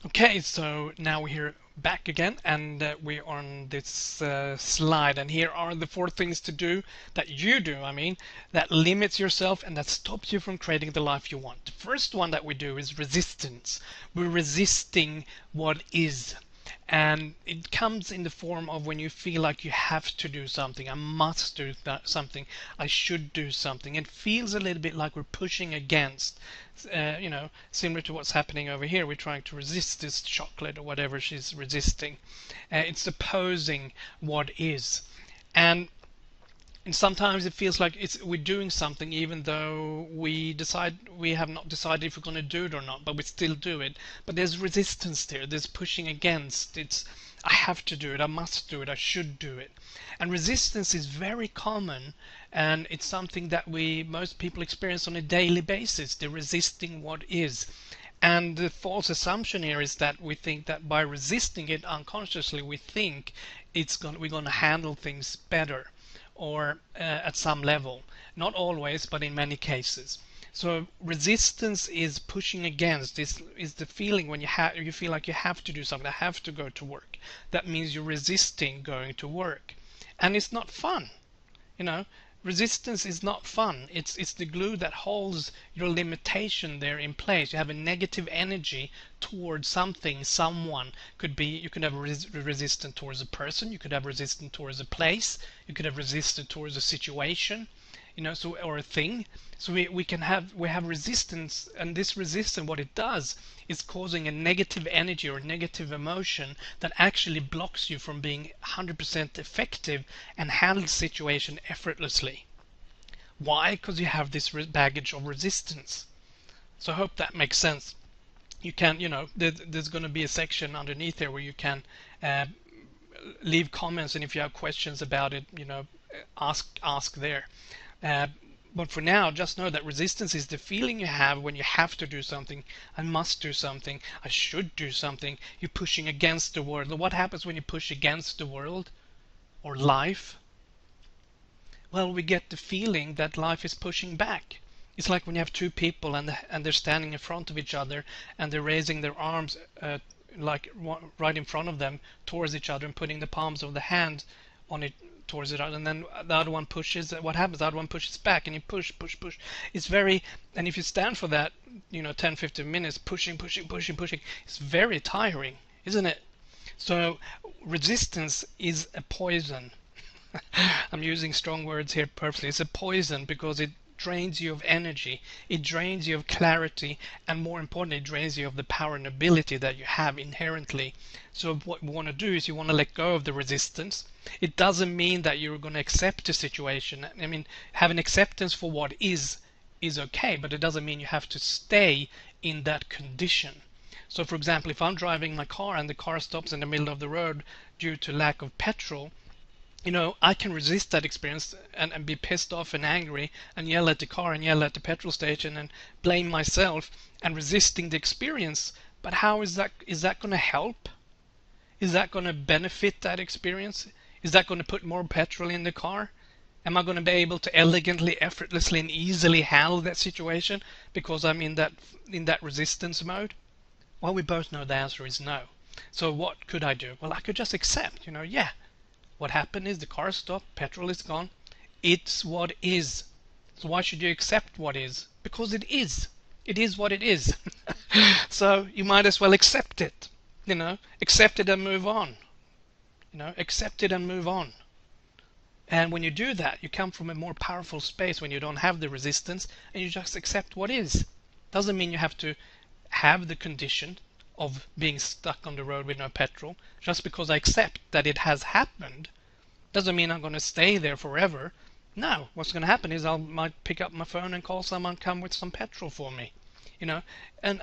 Okay, so now we're here back again, and we're on this slide, and here are the 4 things to do that you do, that limits yourself and that stops you from creating the life you want. The first one that we do is resistance. We're resisting what is. And it comes in the form of when you feel like you have to do something. I must do something. I should do something. It feels a little bit like we're pushing against, similar to what's happening over here. We're trying to resist this chocolate or whatever she's resisting. It's opposing what is. And sometimes it feels like we're doing something even though we have not decided if we're going to do it or not, but we still do it. But there's resistance there. There's pushing against. It's I have to do it. I must do it. I should do it. And resistance is very common, and it's something that most people experience on a daily basis. They're resisting what is. And the false assumption here is that we think that by resisting it unconsciously, we think we're going to handle things better or at some level. Not always, but in many cases. So resistance is pushing against. This is the feeling when you feel like you have to do something. I have to go to work. That means you're resisting going to work, and it's not fun. You know, resistance is not fun. It's the glue that holds your limitation there in place. You have a negative energy towards something, someone. You could have resistance towards a person. You could have resistance towards a place. You could have resistance towards a situation. Or a thing. So we have resistance, and this resistance, what it does is causing a negative energy or negative emotion that actually blocks you from being 100% effective and handle the situation effortlessly. Why? Because you have this baggage of resistance. So I hope that makes sense. You can, there's going to be a section underneath there where you can leave comments, and if you have questions about it, ask there. But for now, just know that resistance is the feeling you have when you have to do something. I must do something. I should do something. You're pushing against the world. What happens when you push against the world or life? Well, we get the feeling that life is pushing back. It's like when you have two people and they're standing in front of each other and they're raising their arms like right in front of them towards each other and putting the palms of the hand on it towards it, and then the other one pushes. What happens? The other one pushes back, and you push. It's very, and if you stand for that, 10-15 minutes pushing, it's very tiring, isn't it? So resistance is a poison. I'm using strong words here purposely. It's a poison because it drains you of energy, it drains you of clarity, and more importantly, it drains you of the power and ability that you have inherently. So what we want to do is you want to let go of the resistance. It doesn't mean that you're going to accept a situation. Having acceptance for what is okay, but it doesn't mean you have to stay in that condition. So for example, if I'm driving my car and the car stops in the middle of the road due to lack of petrol, I can resist that experience and be pissed off and angry and yell at the car and yell at the petrol station and blame myself and resisting the experience. But how is that going to help? Is that going to benefit that experience? Is that going to put more petrol in the car? Am I going to be able to elegantly, effortlessly, and easily handle that situation because I'm in that resistance mode? Well, we both know the answer is no. So what could I do? Well, I could just accept, what happened is the car stopped, petrol is gone. It's what is. So why should you accept what is? Because it is. It is what it is. So you might as well accept it. Accept it and move on. Accept it and move on. And when you do that, you come from a more powerful space when you don't have the resistance and you just accept what is. Doesn't mean you have to have the condition of being stuck on the road with no petrol. Just because I accept that it has happened doesn't mean I'm going to stay there forever. No, what's going to happen is I might pick up my phone and call someone come with some petrol for me. And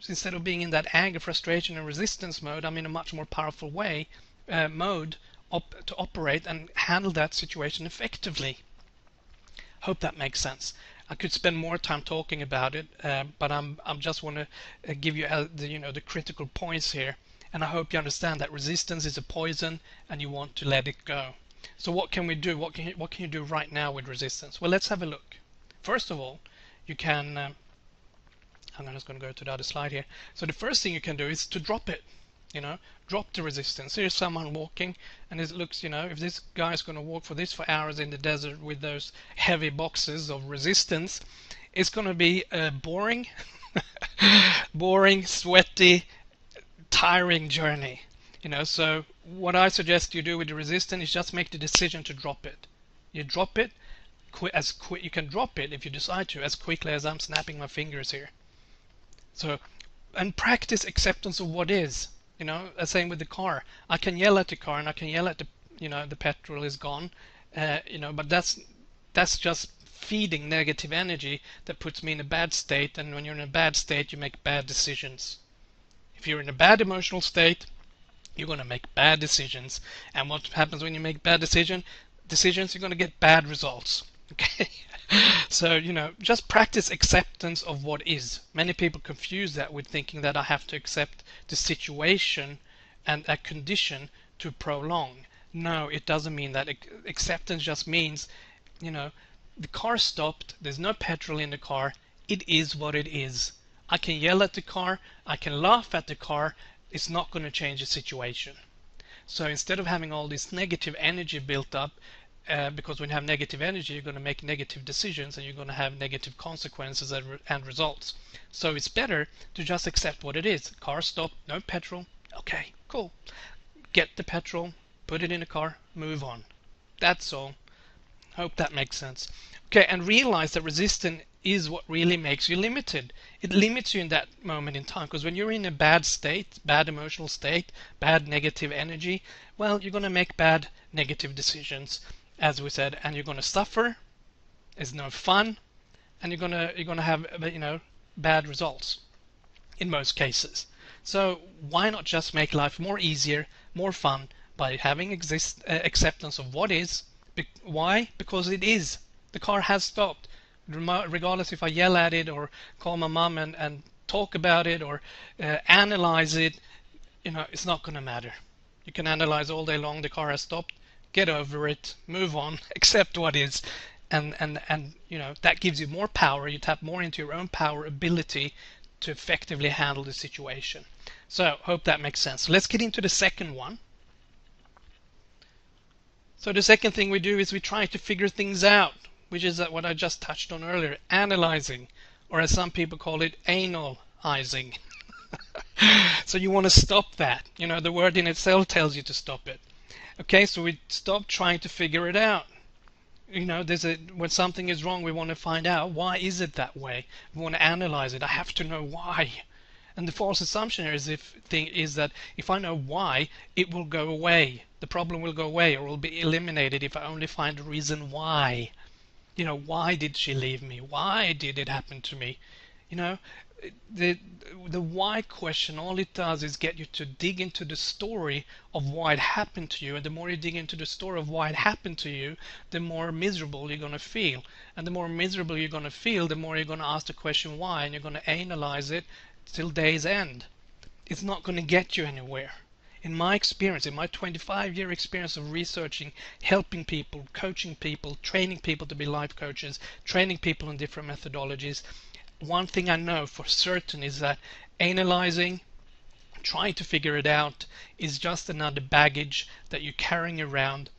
instead of being in that anger, frustration and resistance mode, I'm in a much more powerful mode to operate and handle that situation effectively. Hope that makes sense. I could spend more time talking about it, but I'm just want to give you the critical points here, and I hope you understand that resistance is a poison, and you want to let it go. So what can we do? What can you do right now with resistance? Well, let's have a look. First of all, you can I'm just going to go to the other slide here. So the first thing you can do is to drop it. Drop the resistance. Here's someone walking, and it looks, if this guy is going to walk for hours in the desert with those heavy boxes of resistance, it's going to be a boring, boring, sweaty, tiring journey. So what I suggest you do with the resistance is just make the decision to drop it. You drop it you can drop it if you decide to as quickly as I'm snapping my fingers here. So, and practice acceptance of what is. Same with the car. I can yell at the car and I can yell at the petrol is gone. But that's just feeding negative energy that puts me in a bad state. And when you're in a bad state, you make bad decisions. If you're in a bad emotional state, you're going to make bad decisions. And what happens when you make bad decisions, you're going to get bad results. Okay? So, just practice acceptance of what is. Many people confuse that with thinking that I have to accept the situation and a condition to prolong. No, it doesn't mean that. Acceptance just means, the car stopped, there's no petrol in the car, it is what it is. I can yell at the car, I can laugh at the car, it's not going to change the situation. So instead of having all this negative energy built up, because when you have negative energy, you're going to make negative decisions and you're going to have negative consequences and results. So it's better to just accept what it is. Car stopped, no petrol. Okay, cool. Get the petrol, put it in the car, move on. That's all. Hope that makes sense. Okay, and realize that resistance is what really makes you limited. It limits you in that moment in time, because when you're in a bad state, bad emotional state, bad negative energy, well, you're going to make bad negative decisions, as we said, and you're going to suffer. It's no fun, and you're going to have bad results in most cases. So why not just make life more easier, more fun by having acceptance of what is? Why? Because it is. The car has stopped. Regardless if I yell at it or call my mom and talk about it or analyze it, it's not going to matter. You can analyze all day long. The car has stopped. Get over it. Move on. Accept what is. And that gives you more power. You tap more into your own power ability to effectively handle the situation. So hope that makes sense. Let's get into the second one. So the second thing we do is we try to figure things out, which is what I just touched on earlier, analyzing, or as some people call it, analyzing. So you want to stop that. The word in itself tells you to stop it. Okay, so we stop trying to figure it out. When something is wrong, we want to find out, why is it that way? We want to analyze it. I have to know why. And the false assumption here is that if I know why, it will go away. The problem will go away or will be eliminated if I only find a reason why. Why did she leave me? Why did it happen to me? The why question, all it does is get you to dig into the story of why it happened to you. And the more you dig into the story of why it happened to you, the more miserable you're going to feel. And the more miserable you're going to feel, the more you're going to ask the question why, and you're going to analyze it till day's end. It's not going to get you anywhere. In my experience, in my 25-year experience of researching, helping people, coaching people, training people to be life coaches, training people in different methodologies, one thing I know for certain is that analyzing, trying to figure it out, is just another baggage that you're carrying around.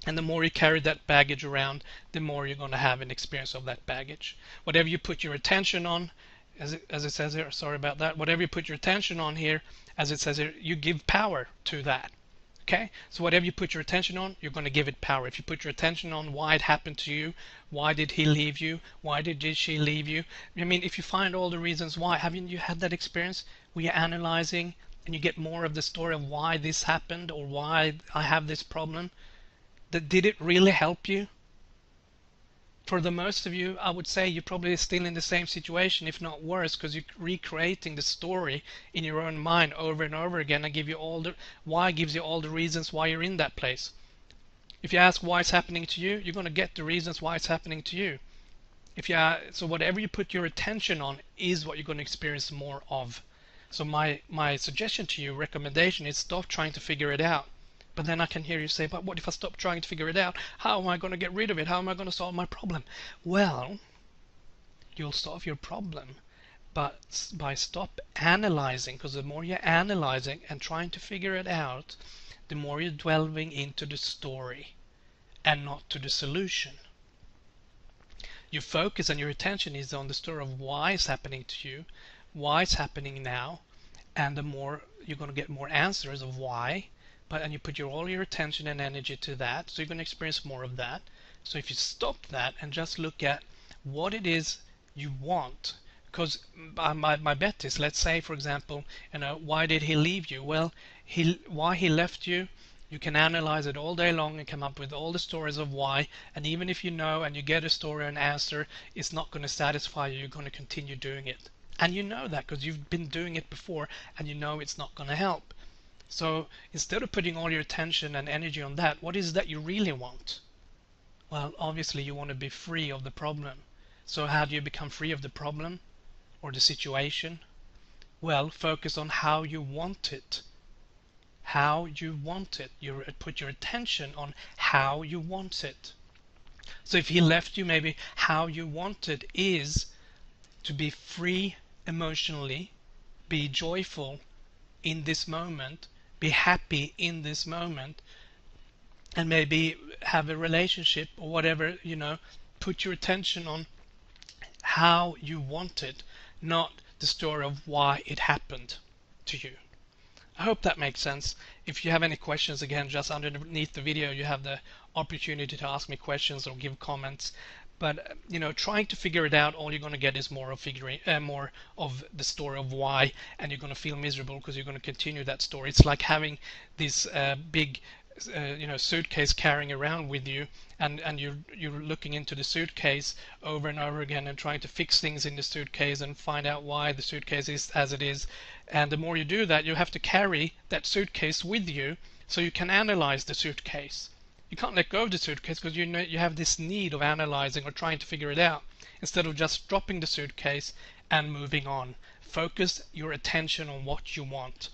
And the more you carry that baggage around, the more you're going to have an experience of that baggage. Whatever you put your attention on, as it says here, sorry about that, whatever you put your attention on here, as it says here, you give power to that. Okay? So whatever you put your attention on, you're going to give it power. If you put your attention on why it happened to you, why did he leave you, why did she leave you, if you find all the reasons why, haven't you had that experience where you're analyzing and you get more of the story of why this happened or why I have this problem? Did it really help you? For the most of you, I would say you're probably still in the same situation, if not worse, because you're recreating the story in your own mind over and over again, and gives you all the reasons why you're in that place. If you ask why it's happening to you, you're going to get the reasons why it's happening to you. So whatever you put your attention on is what you're going to experience more of. So my suggestion to you, recommendation, is stop trying to figure it out. But then I can hear you say, but what if I stop trying to figure it out? How am I going to get rid of it? How am I going to solve my problem? Well, you'll solve your problem But by stop analyzing, because the more you're analyzing and trying to figure it out, the more you're delving into the story and not to the solution. Your focus and your attention is on the story of why it's happening to you, why it's happening now, and the more you're going to get more answers of why, and you put all your attention and energy to that, so you're going to experience more of that. So if you stop that and just look at what it is you want, because my bet is, let's say for example, why did he leave you? Well, why he left you, you can analyze it all day long and come up with all the stories of why, and even if you know and you get a story or an answer, it's not going to satisfy you. You're going to continue doing it, and you know that because you've been doing it before, and you know it's not going to help. So instead of putting all your attention and energy on that, what is it that you really want? Well, obviously you want to be free of the problem. So how do you become free of the problem or the situation? Well, focus on how you want it. How you want it. You put your attention on how you want it. So if he left you, maybe how you want it is to be free emotionally, be joyful in this moment, be happy in this moment, and maybe have a relationship or whatever. Put your attention on how you want it, not the story of why it happened to you. I hope that makes sense. If you have any questions, again, just underneath the video you have the opportunity to ask me questions or give comments. But trying to figure it out, all you're going to get is more of the story of why, and you're going to feel miserable because you're going to continue that story. It's like having this big suitcase carrying around with you, and you're looking into the suitcase over and over again and trying to fix things in the suitcase and find out why the suitcase is as it is. And the more you do that, you have to carry that suitcase with you so you can analyze the suitcase. You can't let go of the suitcase because you have this need of analyzing or trying to figure it out, instead of just dropping the suitcase and moving on. Focus your attention on what you want.